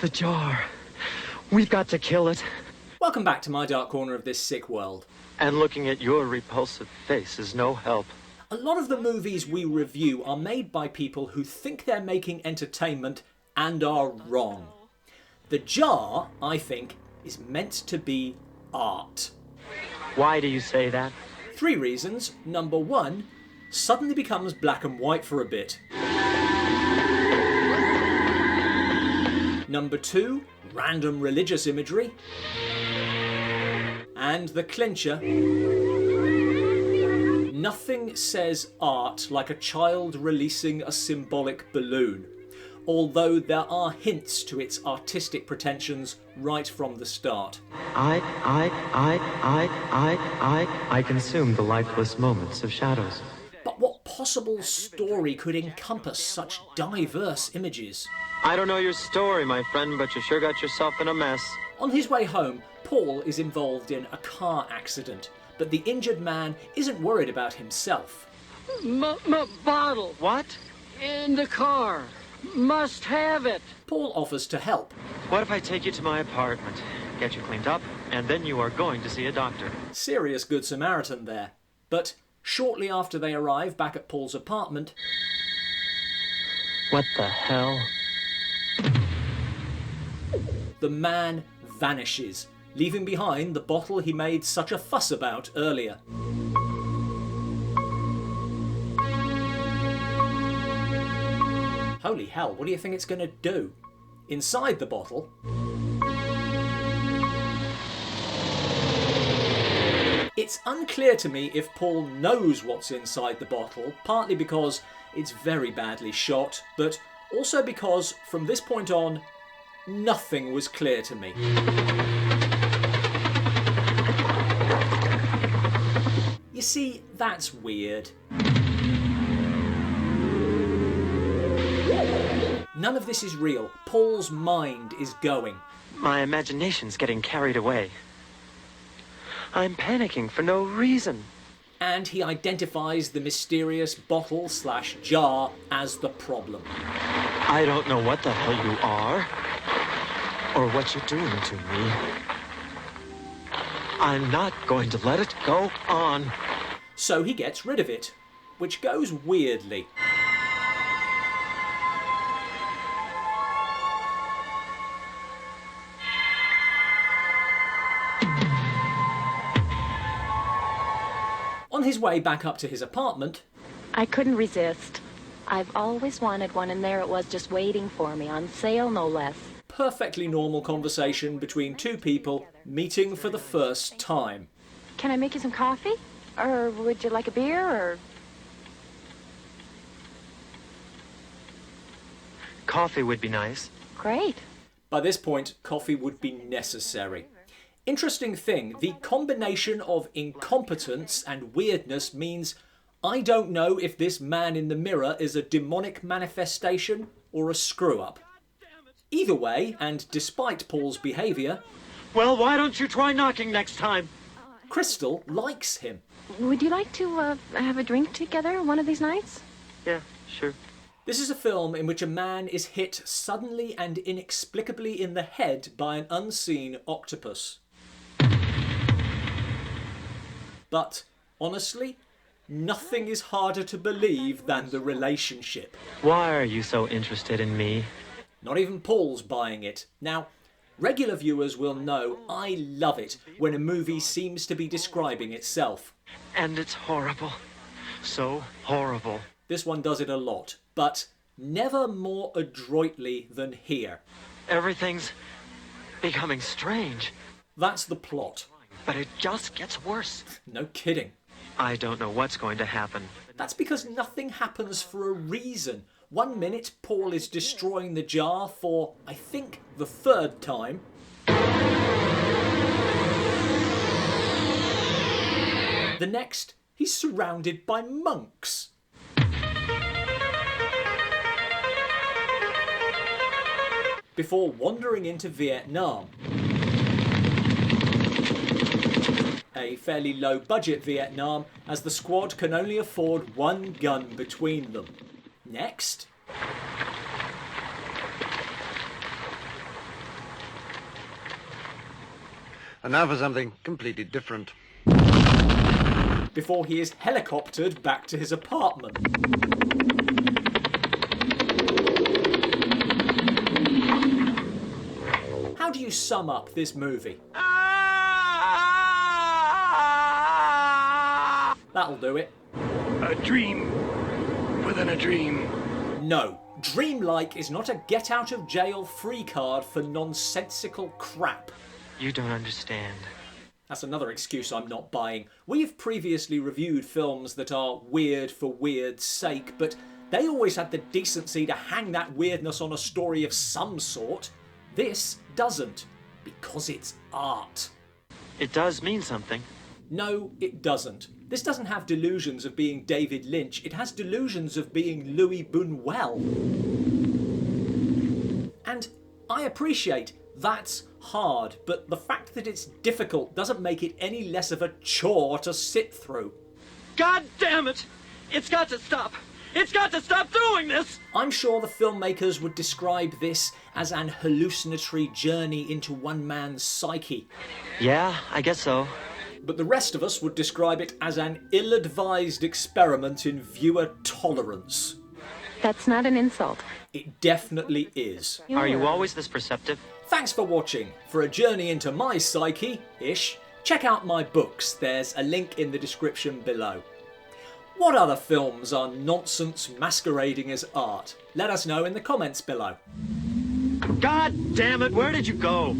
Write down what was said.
The jar. We've got to kill it. Welcome back to my dark corner of this sick world. And looking at your repulsive face is no help. A lot of the movies we review are made by people who think they're making entertainment and are wrong. The Jar, I think, is meant to be art. Why do you say that? 3 reasons. Number 1, suddenly becomes black and white for a bit. Number 2, random religious imagery. And the clincher, nothing says art like a child releasing a symbolic balloon, although there are hints to its artistic pretensions right from the start. I consume the lifeless moments of shadows. But what possible story could encompass such diverse images? I don't know your story, my friend, but you sure got yourself in a mess. On his way home, Paul is involved in a car accident, but the injured man isn't worried about himself. Bottle. What? In the car. Must have it. Paul offers to help. What if I take you to my apartment, get you cleaned up, and then you are going to see a doctor? Serious Good Samaritan there. But shortly after they arrive back at Paul's apartment... What the hell? The man vanishes, leaving behind the bottle he made such a fuss about earlier. Holy hell, what do you think it's going to do? Inside the bottle... It's unclear to me if Paul knows what's inside the bottle, partly because it's very badly shot, but also because, from this point on, nothing was clear to me. You see, that's weird. None of this is real. Paul's mind is going. My imagination's getting carried away. I'm panicking for no reason. And he identifies the mysterious bottle/jar as the problem. I don't know what the hell you are, or what you're doing to me. I'm not going to let it go on. So he gets rid of it, which goes weirdly. On his way back up to his apartment... I couldn't resist. I've always wanted one, and there it was, just waiting for me, on sale no less. Perfectly normal conversation between two people meeting for the first time. Can I make you some coffee? Or would you like a beer, or... Coffee would be nice. Great. By this point, coffee would be necessary. Interesting thing, the combination of incompetence and weirdness means I don't know if this man in the mirror is a demonic manifestation or a screw-up. Either way, and despite Paul's behaviour... Well, why don't you try knocking next time? Crystal likes him. Would you like to have a drink together one of these nights? Yeah, sure. This is a film in which a man is hit suddenly and inexplicably in the head by an unseen octopus. But, honestly, nothing is harder to believe than the relationship. Why are you so interested in me? Not even Paul's buying it. Now, regular viewers will know I love it when a movie seems to be describing itself. And it's horrible. So horrible. This one does it a lot, but never more adroitly than here. Everything's becoming strange. That's the plot. But it just gets worse. No kidding. I don't know what's going to happen. That's because nothing happens for a reason. 1 minute, Paul is destroying the jar for, I think, the 3rd time. The next, he's surrounded by monks. Before wandering into Vietnam. A fairly low-budget Vietnam, as the squad can only afford 1 gun between them. Next. And now for something completely different. Before he is helicoptered back to his apartment. How do you sum up this movie? That'll do it. A dream within a dream. No, dreamlike is not a get-out-of-jail-free card for nonsensical crap. You don't understand. That's another excuse I'm not buying. We've previously reviewed films that are weird for weird's sake, but they always had the decency to hang that weirdness on a story of some sort. This doesn't, because it's art. It does mean something. No, it doesn't. This doesn't have delusions of being David Lynch. It has delusions of being Louis Buñuel. And I appreciate that's hard, but the fact that it's difficult doesn't make it any less of a chore to sit through. God damn it! It's got to stop! It's got to stop doing this! I'm sure the filmmakers would describe this as an hallucinatory journey into one man's psyche. Yeah, I guess so. But the rest of us would describe it as an ill-advised experiment in viewer tolerance. That's not an insult. It definitely is. Are you always this perceptive? Thanks for watching. For a journey into my psyche-ish, check out my books. There's a link in the description below. What other films are nonsense masquerading as art? Let us know in the comments below. God damn it, where did you go?